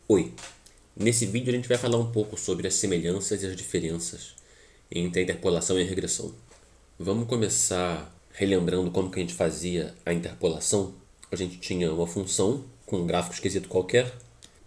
Oi! Nesse vídeo a gente vai falar um pouco sobre as semelhanças e as diferenças entre a interpolação e a regressão. Vamos começar relembrando como que a gente fazia a interpolação. A gente tinha uma função com um gráfico esquisito qualquer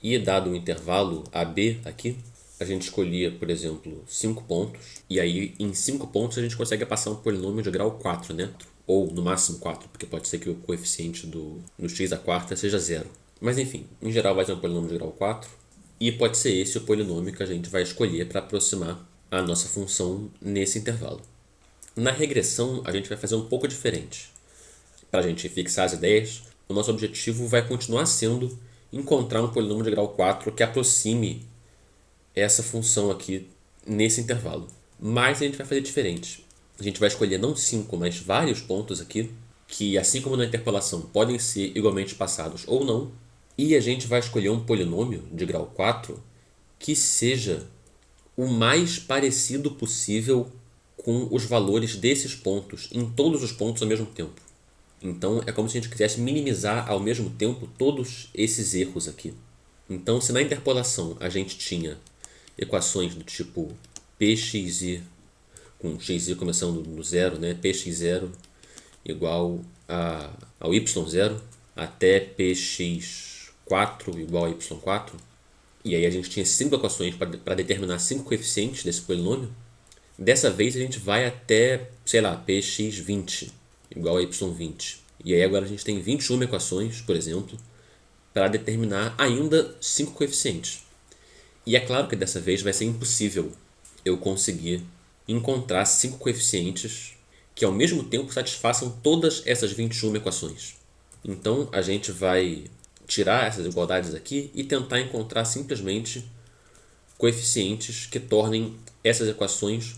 e, dado um intervalo AB aqui, a gente escolhia, por exemplo, 5 pontos, e aí em 5 pontos a gente consegue passar um polinômio de grau 4, né? Ou no máximo 4, porque pode ser que o coeficiente do x à quarta seja zero. Mas enfim, em geral vai ser um polinômio de grau 4, e pode ser esse o polinômio que a gente vai escolher para aproximar a nossa função nesse intervalo. Na regressão, a gente vai fazer um pouco diferente. Para a gente fixar as ideias, o nosso objetivo vai continuar sendo encontrar um polinômio de grau 4 que aproxime essa função aqui nesse intervalo. Mas a gente vai fazer diferente. A gente vai escolher não 5, mas vários pontos aqui, que assim como na interpolação podem ser igualmente passados ou não, e a gente vai escolher um polinômio de grau 4 que seja o mais parecido possível com os valores desses pontos, em todos os pontos ao mesmo tempo. Então é como se a gente quisesse minimizar ao mesmo tempo todos esses erros aqui. Então, se na interpolação a gente tinha equações do tipo pxi, com xi começando no zero, né? Px0 igual ao y0 até px4 igual a y4. E aí a gente tinha 5 equações para determinar 5 coeficientes desse polinômio. Dessa vez a gente vai até, sei lá, px20 igual a y20. E aí agora a gente tem 21 equações, por exemplo, para determinar ainda 5 coeficientes. E é claro que dessa vez vai ser impossível eu conseguir encontrar 5 coeficientes que ao mesmo tempo satisfaçam todas essas 21 equações. Então a gente vai tirar essas igualdades aqui e tentar encontrar simplesmente coeficientes que tornem essas equações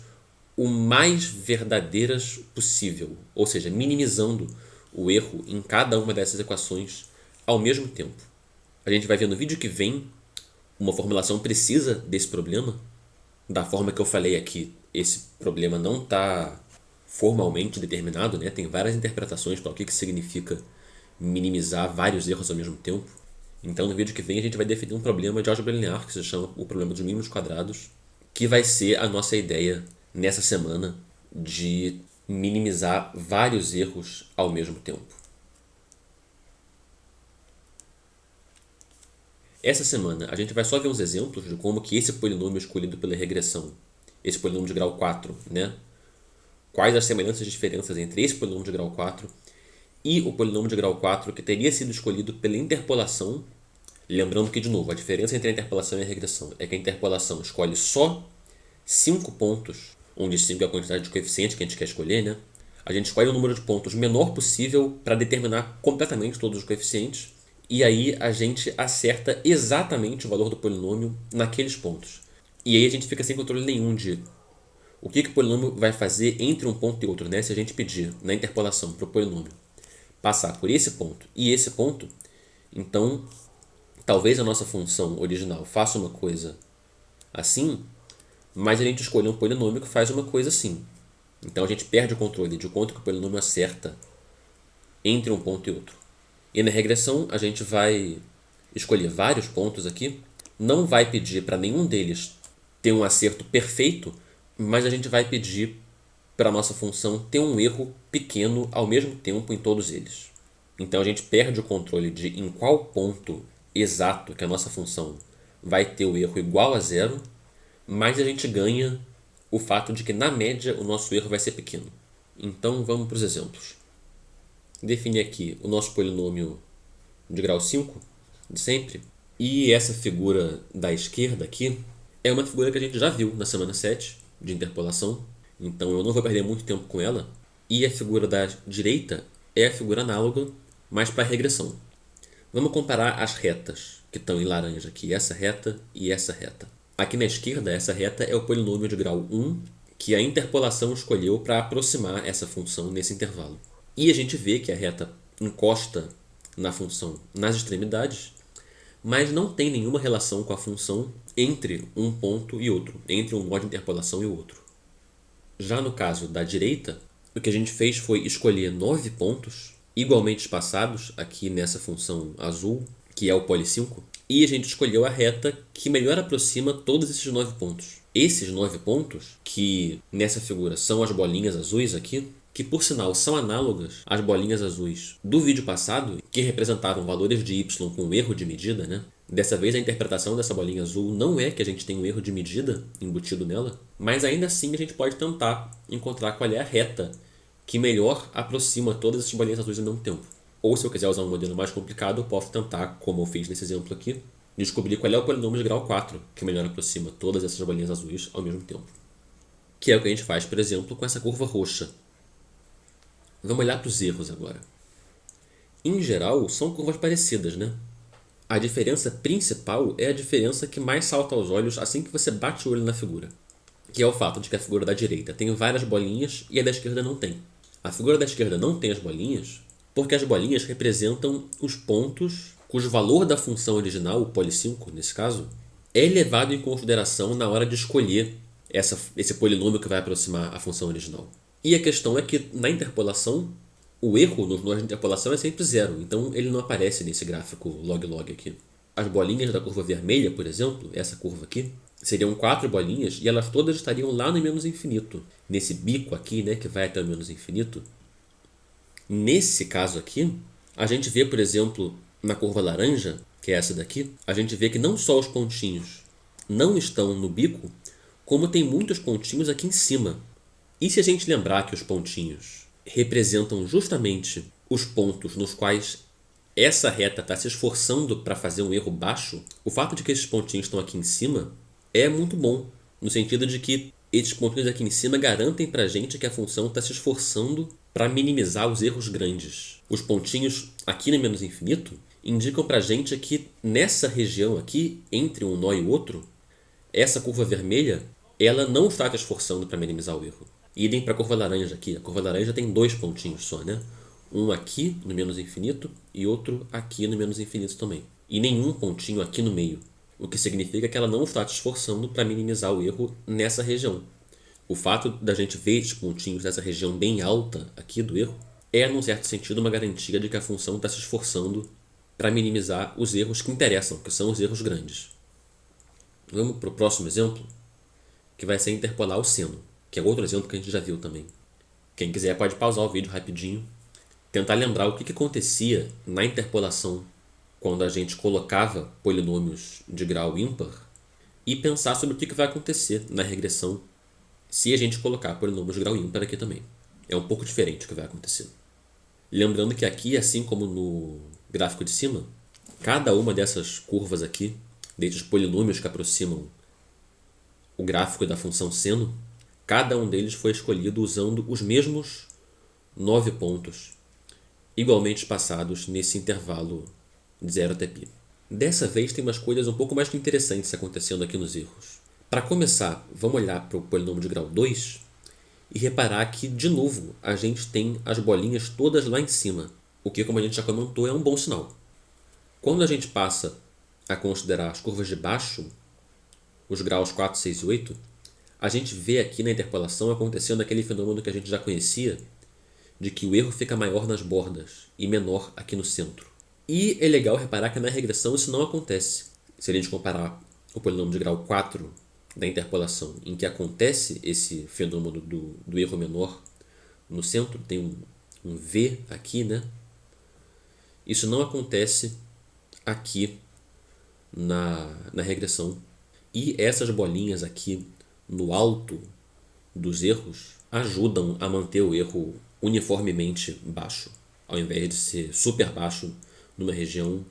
o mais verdadeiras possível, ou seja, minimizando o erro em cada uma dessas equações ao mesmo tempo. A gente vai ver no vídeo que vem uma formulação precisa desse problema. Da forma que eu falei aqui, esse problema não está formalmente determinado, né? Tem várias interpretações para o que significa minimizar vários erros ao mesmo tempo. Então, no vídeo que vem, a gente vai definir um problema de álgebra linear, que se chama o problema dos mínimos quadrados, que vai ser a nossa ideia nessa semana de minimizar vários erros ao mesmo tempo. Essa semana a gente vai só ver uns exemplos de como que esse polinômio escolhido pela regressão, esse polinômio de grau 4, né? Quais as semelhanças e diferenças entre esse polinômio de grau 4 e o polinômio de grau 4 que teria sido escolhido pela interpolação. Lembrando que, de novo, a diferença entre a interpolação e a regressão é que a interpolação escolhe só 5 pontos, onde 5 é a quantidade de coeficiente que a gente quer escolher, né? A gente escolhe o número de pontos menor possível para determinar completamente todos os coeficientes, e aí a gente acerta exatamente o valor do polinômio naqueles pontos. E aí a gente fica sem controle nenhum de o que o polinômio vai fazer entre um ponto e outro, né? Se a gente pedir na interpolação para o polinômio passar por esse ponto e esse ponto, então talvez a nossa função original faça uma coisa assim, mas a gente escolhe um polinômio que faz uma coisa assim. Então a gente perde o controle de quanto que o polinômio acerta entre um ponto e outro. E na regressão a gente vai escolher vários pontos aqui, não vai pedir para nenhum deles ter um acerto perfeito, mas a gente vai pedir para a nossa função ter um erro pequeno ao mesmo tempo em todos eles. Então a gente perde o controle de em qual ponto exato que a nossa função vai ter o erro igual a zero, mas a gente ganha o fato de que na média o nosso erro vai ser pequeno. Então vamos para os exemplos. Definir aqui o nosso polinômio de grau 5, de sempre, e essa figura da esquerda aqui é uma figura que a gente já viu na semana 7 de interpolação, então eu não vou perder muito tempo com ela. E a figura da direita é a figura análoga, mas para regressão. Vamos comparar as retas que estão em laranja aqui, essa reta e essa reta. Aqui na esquerda, essa reta é o polinômio de grau 1 que a interpolação escolheu para aproximar essa função nesse intervalo. E a gente vê que a reta encosta na função nas extremidades, mas não tem nenhuma relação com a função entre um ponto e outro, entre um nó de interpolação e o outro. Já no caso da direita, o que a gente fez foi escolher 9 pontos igualmente espaçados aqui nessa função azul, que é o poli 5, e a gente escolheu a reta que melhor aproxima todos esses 9 pontos. Esses 9 pontos, que nessa figura são as bolinhas azuis aqui, que por sinal são análogas às bolinhas azuis do vídeo passado, que representavam valores de y com erro de medida, né? Dessa vez a interpretação dessa bolinha azul não é que a gente tem um erro de medida embutido nela, mas ainda assim a gente pode tentar encontrar qual é a reta que melhor aproxima todas essas bolinhas azuis ao mesmo tempo. Ou se eu quiser usar um modelo mais complicado, eu posso tentar, como eu fiz nesse exemplo aqui, descobrir qual é o polinômio de grau 4 que melhor aproxima todas essas bolinhas azuis ao mesmo tempo. Que é o que a gente faz, por exemplo, com essa curva roxa. Vamos olhar para os erros agora. Em geral, são curvas parecidas, né? A diferença principal é a diferença que mais salta aos olhos assim que você bate o olho na figura, que é o fato de que a figura da direita tem várias bolinhas e a da esquerda não tem. A figura da esquerda não tem as bolinhas porque as bolinhas representam os pontos cujo valor da função original, o poli5 nesse caso, é levado em consideração na hora de escolher esse polinômio que vai aproximar a função original. E a questão é que na interpolação, o erro nos nós de interpolação é sempre zero, então ele não aparece nesse gráfico log-log aqui. As bolinhas da curva vermelha, por exemplo, essa curva aqui, seriam 4 bolinhas e elas todas estariam lá no menos infinito. Nesse bico aqui, né, que vai até o menos infinito. Nesse caso aqui, a gente vê, por exemplo, na curva laranja, que é essa daqui, a gente vê que não só os pontinhos não estão no bico, como tem muitos pontinhos aqui em cima. E se a gente lembrar que os pontinhos representam justamente os pontos nos quais essa reta está se esforçando para fazer um erro baixo, o fato de que esses pontinhos estão aqui em cima é muito bom, no sentido de que esses pontinhos aqui em cima garantem para a gente que a função está se esforçando para minimizar os erros grandes. Os pontinhos aqui no menos infinito indicam para a gente que nessa região aqui, entre um nó e o outro, essa curva vermelha ela não está se esforçando para minimizar o erro. Idem para a curva laranja aqui. A curva laranja tem 2 pontinhos só, né? Um aqui no menos infinito e outro aqui no menos infinito também. E nenhum pontinho aqui no meio. O que significa que ela não está se esforçando para minimizar o erro nessa região. O fato da gente ver esses pontinhos nessa região bem alta aqui do erro é, num certo sentido, uma garantia de que a função está se esforçando para minimizar os erros que interessam, que são os erros grandes. Vamos para o próximo exemplo, que vai ser interpolar o seno, que é outro exemplo que a gente já viu também. Quem quiser pode pausar o vídeo rapidinho, tentar lembrar o que acontecia na interpolação quando a gente colocava polinômios de grau ímpar e pensar sobre o que vai acontecer na regressão se a gente colocar polinômios de grau ímpar aqui também. É um pouco diferente o que vai acontecer. Lembrando que aqui, assim como no gráfico de cima, cada uma dessas curvas aqui, desses polinômios que aproximam o gráfico da função seno, cada um deles foi escolhido usando os mesmos 9 pontos, igualmente espaçados nesse intervalo de 0 até π. Dessa vez tem umas coisas um pouco mais interessantes acontecendo aqui nos erros. Para começar, vamos olhar para o polinômio de grau 2 e reparar que, de novo, a gente tem as bolinhas todas lá em cima, o que, como a gente já comentou, é um bom sinal. Quando a gente passa a considerar as curvas de baixo, os graus 4, 6 e 8, a gente vê aqui na interpolação acontecendo aquele fenômeno que a gente já conhecia, de que o erro fica maior nas bordas e menor aqui no centro. E é legal reparar que na regressão isso não acontece. Se a gente comparar o polinômio de grau 4 da interpolação, em que acontece esse fenômeno do erro menor no centro, tem um V aqui, né? Isso não acontece aqui na regressão. E essas bolinhas aqui no alto dos erros ajudam a manter o erro uniformemente baixo, ao invés de ser super baixo numa região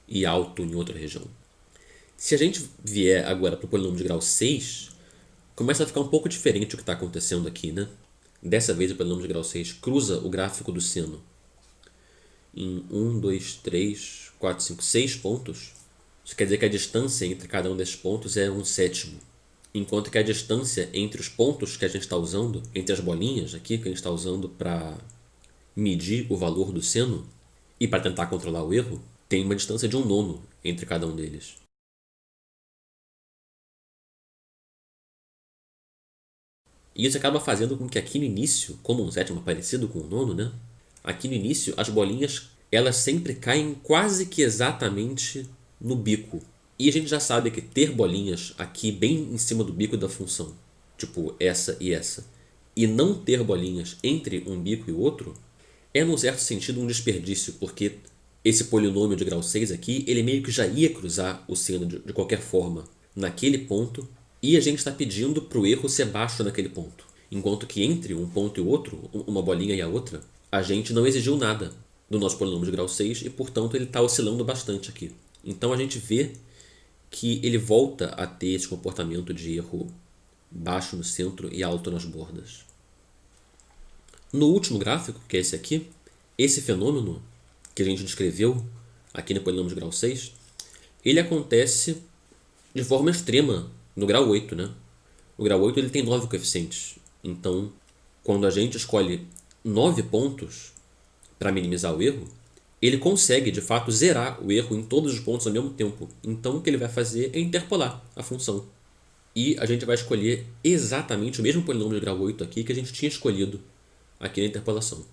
e alto em outra região. Se a gente vier agora para o polinômio de grau 6, começa a ficar um pouco diferente o que está acontecendo aqui, né? Dessa vez o polinômio de grau 6 cruza o gráfico do seno em 1, 2, 3, 4, 5, 6 pontos. Isso quer dizer que a distância entre cada um desses pontos é 1/7. Enquanto que a distância entre os pontos que a gente está usando, entre as bolinhas aqui que a gente está usando para medir o valor do seno e para tentar controlar o erro, tem uma distância de 1/9 entre cada um deles. E isso acaba fazendo com que aqui no início, como um sétimo é parecido com o nono, né? Aqui no início as bolinhas elas sempre caem quase que exatamente no bico. E a gente já sabe que ter bolinhas aqui bem em cima do bico da função, tipo essa, e não ter bolinhas entre um bico e o outro, é, num certo sentido, um desperdício, porque esse polinômio de grau 6 aqui, ele meio que já ia cruzar o seno de qualquer forma naquele ponto, e a gente está pedindo para o erro ser baixo naquele ponto. Enquanto que entre um ponto e o outro, uma bolinha e a outra, a gente não exigiu nada do nosso polinômio de grau 6 e, portanto, ele está oscilando bastante aqui. Então a gente vê que ele volta a ter esse comportamento de erro baixo no centro e alto nas bordas. No último gráfico, que é esse aqui, esse fenômeno que a gente descreveu aqui no polinômio de grau 6, ele acontece de forma extrema no grau 8, né? O grau 8 ele tem 9 coeficientes. Então, quando a gente escolhe 9 pontos para minimizar o erro, ele consegue, de fato, zerar o erro em todos os pontos ao mesmo tempo. Então, o que ele vai fazer é interpolar a função. E a gente vai escolher exatamente o mesmo polinômio de grau 8 aqui que a gente tinha escolhido aqui na interpolação.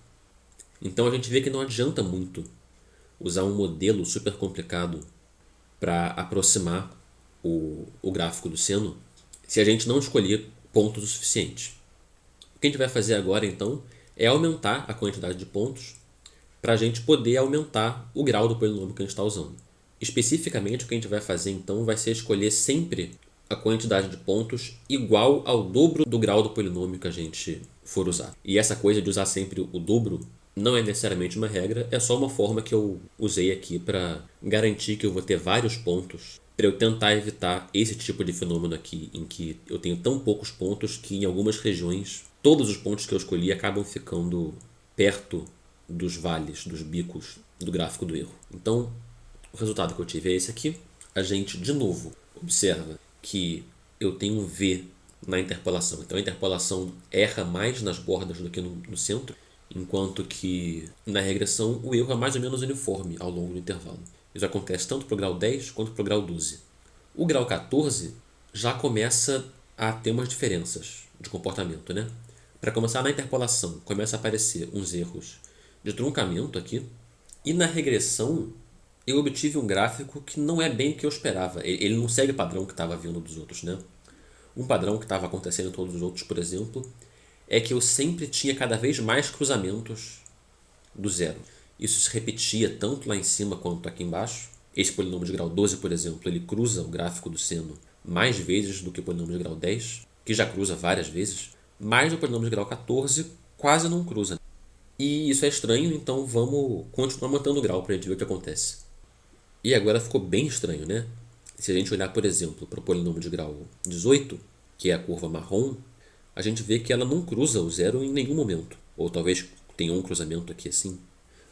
Então, a gente vê que não adianta muito usar um modelo super complicado para aproximar o gráfico do seno se a gente não escolher pontos o suficiente. O que a gente vai fazer agora, então, é aumentar a quantidade de pontos para a gente poder aumentar o grau do polinômio que a gente está usando. Especificamente, o que a gente vai fazer, então, vai ser escolher sempre a quantidade de pontos igual ao dobro do grau do polinômio que a gente for usar. E essa coisa de usar sempre o dobro não é necessariamente uma regra, é só uma forma que eu usei aqui para garantir que eu vou ter vários pontos, para eu tentar evitar esse tipo de fenômeno aqui, em que eu tenho tão poucos pontos que em algumas regiões todos os pontos que eu escolhi acabam ficando perto dos vales, dos bicos do gráfico do erro. Então, o resultado que eu tive é esse aqui. A gente, de novo, observa que eu tenho um V na interpolação. Então, a interpolação erra mais nas bordas do que no centro, enquanto que na regressão o erro é mais ou menos uniforme ao longo do intervalo. Isso acontece tanto para o grau 10 quanto para o grau 12. O grau 14 já começa a ter umas diferenças de comportamento, né? Para começar, na interpolação começa a aparecer uns erros de truncamento aqui, e na regressão eu obtive um gráfico que não é bem o que eu esperava. Ele não segue o padrão que estava vindo dos outros, né? Um padrão que estava acontecendo em todos os outros, por exemplo, é que eu sempre tinha cada vez mais cruzamentos do zero. Isso se repetia tanto lá em cima quanto aqui embaixo. Esse polinômio de grau 12, por exemplo, ele cruza o gráfico do seno mais vezes do que o polinômio de grau 10, que já cruza várias vezes, mas o polinômio de grau 14 quase não cruza. E isso é estranho, então vamos continuar mantendo o grau para a gente ver o que acontece. E agora ficou bem estranho, né? Se a gente olhar, por exemplo, para o polinômio de grau 18, que é a curva marrom, a gente vê que ela não cruza o zero em nenhum momento. Ou talvez tenha um cruzamento aqui assim.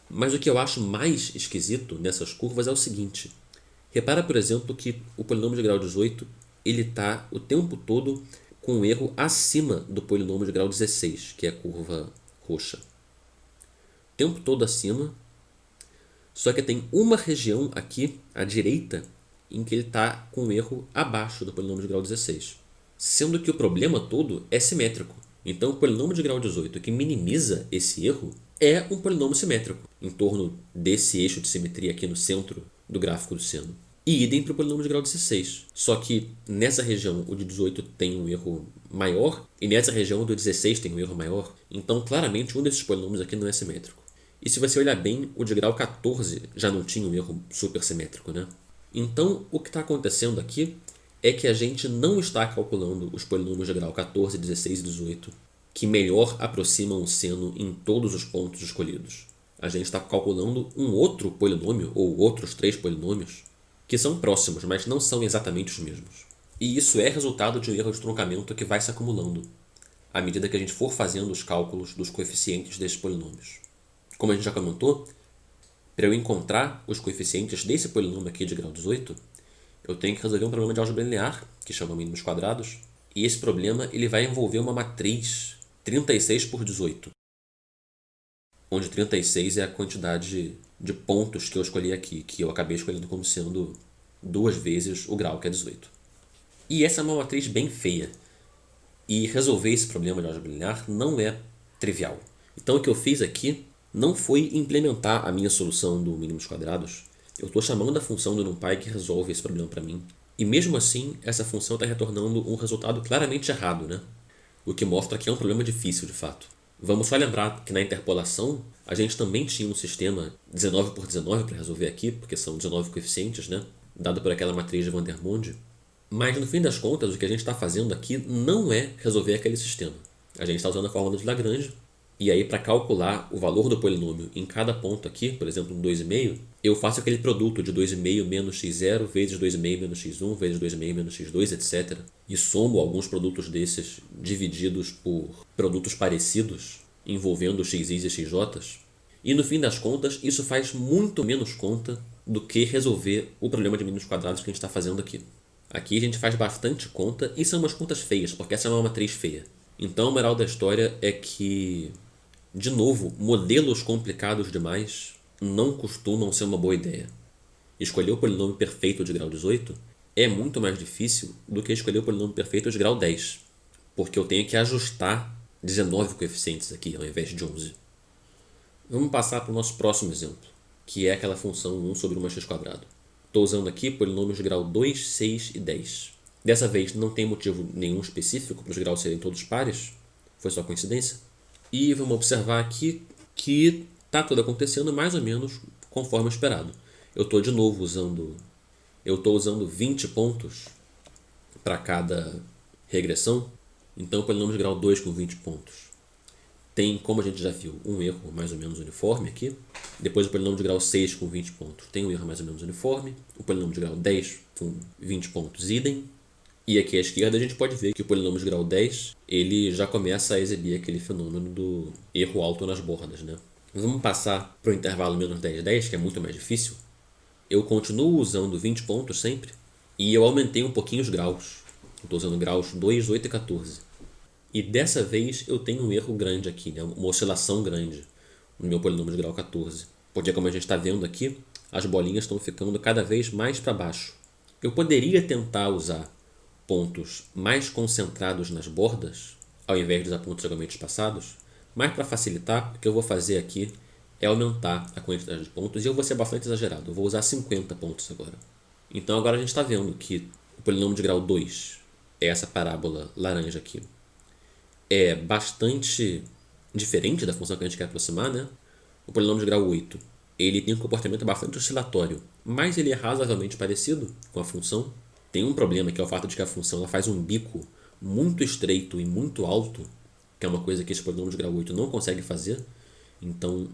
Mas o que eu acho mais esquisito nessas curvas é o seguinte. Repara, por exemplo, que o polinômio de grau 18 ele está o tempo todo com um erro acima do polinômio de grau 16, que é a curva roxa. O tempo todo acima, só que tem uma região aqui, à direita, em que ele está com um erro abaixo do polinômio de grau 16. Sendo que o problema todo é simétrico. Então, o polinômio de grau 18 que minimiza esse erro é um polinômio simétrico, em torno desse eixo de simetria aqui no centro do gráfico do seno. E idem para o polinômio de grau 16. Só que nessa região o de 18 tem um erro maior e nessa região o do 16 tem um erro maior. Então, claramente, um desses polinômios aqui não é simétrico. E se você olhar bem, o de grau 14 já não tinha um erro supersimétrico, né? Então, o que está acontecendo aqui é que a gente não está calculando os polinômios de grau 14, 16 e 18 que melhor aproximam o seno em todos os pontos escolhidos. A gente está calculando um outro polinômio, ou outros 3 polinômios, que são próximos, mas não são exatamente os mesmos. E isso é resultado de um erro de truncamento que vai se acumulando à medida que a gente for fazendo os cálculos dos coeficientes desses polinômios. Como a gente já comentou, para eu encontrar os coeficientes desse polinômio aqui de grau 18, eu tenho que resolver um problema de álgebra linear, que chama mínimos quadrados, e esse problema ele vai envolver uma matriz 36 por 18, onde 36 é a quantidade de pontos que eu escolhi aqui, que eu acabei escolhendo como sendo 2 vezes o grau, que é 18. E essa é uma matriz bem feia, e resolver esse problema de álgebra linear não é trivial. Então o que eu fiz aqui não foi implementar a minha solução do mínimos quadrados Eu estou chamando a função do NumPy que resolve esse problema para mim. E mesmo assim, essa função está retornando um resultado claramente errado, né? O que mostra que é um problema difícil de fato. Vamos só lembrar que na interpolação a gente também tinha um sistema 19 por 19 para resolver aqui, porque são 19 coeficientes, né? Dado por aquela matriz de Vandermonde. Mas no fim das contas, o que a gente está fazendo aqui não é resolver aquele sistema. A gente está usando a fórmula de Lagrange, e aí para calcular o valor do polinômio em cada ponto aqui, por exemplo, no 2,5, eu faço aquele produto de 2,5 menos x0 vezes 2,5 menos x1 vezes 2,5 menos x2, etc. E somo alguns produtos desses divididos por produtos parecidos, envolvendo x's e xj's. E no fim das contas, isso faz muito menos conta do que resolver o problema de mínimos quadrados que a gente está fazendo aqui. Aqui a gente faz bastante conta e são umas contas feias, porque essa é uma matriz feia. Então, a moral da história é que, de novo, modelos complicados demais não costumam ser uma boa ideia. Escolher o polinômio perfeito de grau 18 é muito mais difícil do que escolher o polinômio perfeito de grau 10, porque eu tenho que ajustar 19 coeficientes aqui ao invés de 11. Vamos passar para o nosso próximo exemplo, que é aquela função 1 sobre 1x². Estou usando aqui polinômios de grau 2, 6 e 10. Dessa vez não tem motivo nenhum específico para os graus serem todos pares, foi só coincidência. E vamos observar aqui que está tudo acontecendo mais ou menos conforme esperado. Eu estou de novo usando 20 pontos para cada regressão, então o polinômio de grau 2 com 20 pontos tem, como a gente já viu, um erro mais ou menos uniforme aqui. Depois o polinômio de grau 6 com 20 pontos tem um erro mais ou menos uniforme. O polinômio de grau 10 com 20 pontos, idem. E aqui à esquerda a gente pode ver que o polinômio de grau 10 ele já começa a exibir aquele fenômeno do erro alto nas bordas, né? Vamos passar para o intervalo menos 10, 10, que é muito mais difícil. Eu continuo usando 20 pontos sempre e eu aumentei um pouquinho os graus. Estou usando graus 2, 8 e 14. E dessa vez eu tenho um erro grande aqui, né? Uma oscilação grande no meu polinômio de grau 14. Porque como a gente está vendo aqui, as bolinhas estão ficando cada vez mais para baixo. Eu poderia tentar usar pontos mais concentrados nas bordas, ao invés de usar pontos igualmente espaçados, mas para facilitar, o que eu vou fazer aqui é aumentar a quantidade de pontos e eu vou ser bastante exagerado. Eu vou usar 50 pontos agora. Então agora a gente está vendo que o polinômio de grau 2 é essa parábola laranja aqui. É bastante diferente da função que a gente quer aproximar, né? O polinômio de grau 8 ele tem um comportamento bastante oscilatório, mas ele é razoavelmente parecido com a função. Tem um problema que é o fato de que a função ela faz um bico muito estreito e muito alto, que é uma coisa que esse polinômio de grau 8 não consegue fazer. Então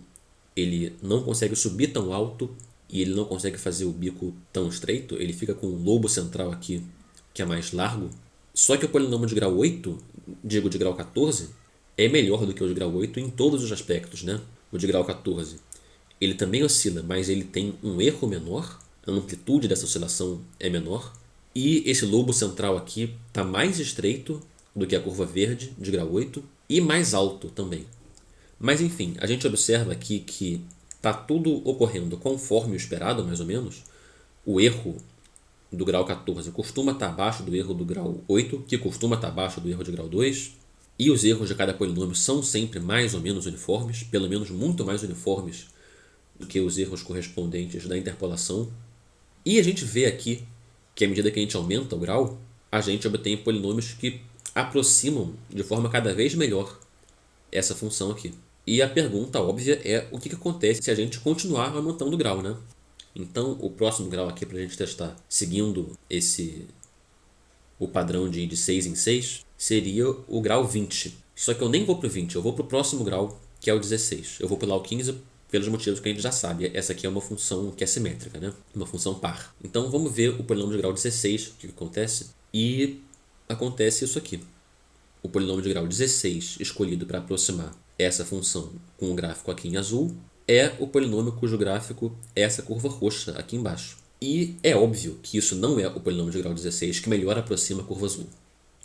ele não consegue subir tão alto e ele não consegue fazer o bico tão estreito. Ele fica com um lobo central aqui que é mais largo. Só que o polinômio de grau 8, digo de grau 14, é melhor do que o de grau 8 em todos os aspectos, né? O de grau 14, ele também oscila, mas ele tem um erro menor, a amplitude dessa oscilação é menor, e esse lobo central aqui está mais estreito do que a curva verde de grau 8 e mais alto também. Mas enfim, a gente observa aqui que está tudo ocorrendo conforme o esperado, mais ou menos. O erro do grau 14 costuma estar abaixo do erro do grau 8, que costuma estar abaixo do erro de grau 2, e os erros de cada polinômio são sempre mais ou menos uniformes, pelo menos muito mais uniformes do que os erros correspondentes da interpolação. E a gente vê aqui que à medida que a gente aumenta o grau, a gente obtém polinômios que aproximam de forma cada vez melhor essa função aqui. E a pergunta óbvia é o que acontece se a gente continuar aumentando o grau, né? Então, o próximo grau aqui para a gente testar, seguindo o padrão de 6 em 6, seria o grau 20. Só que eu nem vou para o 20, eu vou para o próximo grau, que é o 16. Eu vou pular o 15 pelos motivos que a gente já sabe. Essa aqui é uma função que é simétrica, né? Uma função par. Então, vamos ver o polinômio de grau 16, o que acontece. E acontece isso aqui. O polinômio de grau 16, escolhido para aproximar essa função com o gráfico aqui em azul, é o polinômio cujo gráfico é essa curva roxa aqui embaixo. E é óbvio que isso não é o polinômio de grau 16 que melhor aproxima a curva azul.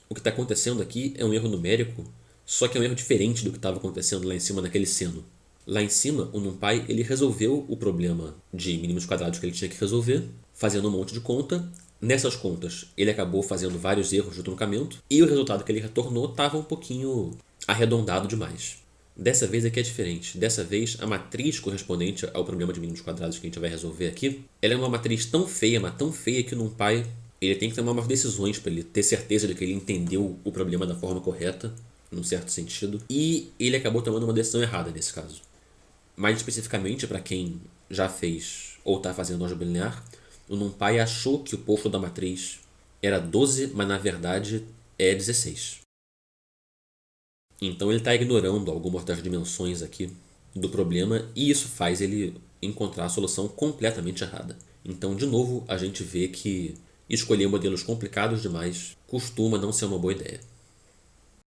O que está acontecendo aqui é um erro numérico, só que é um erro diferente do que estava acontecendo lá em cima naquele seno. Lá em cima, o NumPy ele resolveu o problema de mínimos quadrados que ele tinha que resolver, fazendo um monte de conta. Nessas contas, ele acabou fazendo vários erros de truncamento, e o resultado que ele retornou estava um pouquinho arredondado demais. Dessa vez aqui é diferente. Dessa vez, a matriz correspondente ao problema de mínimos quadrados que a gente vai resolver aqui, ela é uma matriz tão feia, mas tão feia que o NumPy ele tem que tomar umas decisões para ele ter certeza de que ele entendeu o problema da forma correta, num certo sentido, e ele acabou tomando uma decisão errada nesse caso. Mais especificamente, para quem já fez ou está fazendo álgebra linear, o NumPy achou que o posto da matriz era 12, mas na verdade é 16. Então ele está ignorando algumas das dimensões aqui do problema e isso faz ele encontrar a solução completamente errada. Então, de novo, a gente vê que escolher modelos complicados demais costuma não ser uma boa ideia.